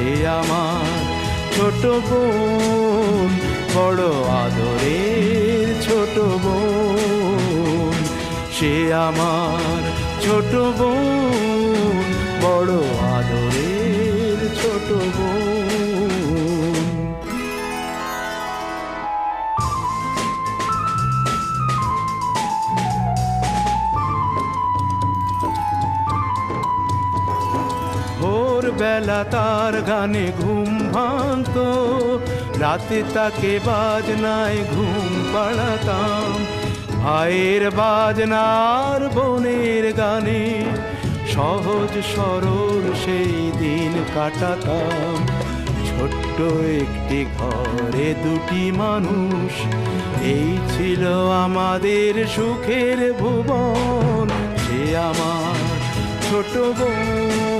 সে আমার ছোট বোন, বড় আদরের ছোট বোন। সে আমার ছোট বোন, বড় আদরের ছোট বোন। ভোরবেলা তার গানে ঘুম ভাঙতো, রাতে তাকে বাজনায় ঘুম পাড়াতাম। ভাইয়ের বাজনার বোনের গানে সহজ সরল সেই দিন কাটাতাম। ছোট্ট একটি ঘরে দুটি মানুষ, এই ছিল আমাদের সুখের ভুবন। সে আমার ছোট বোন,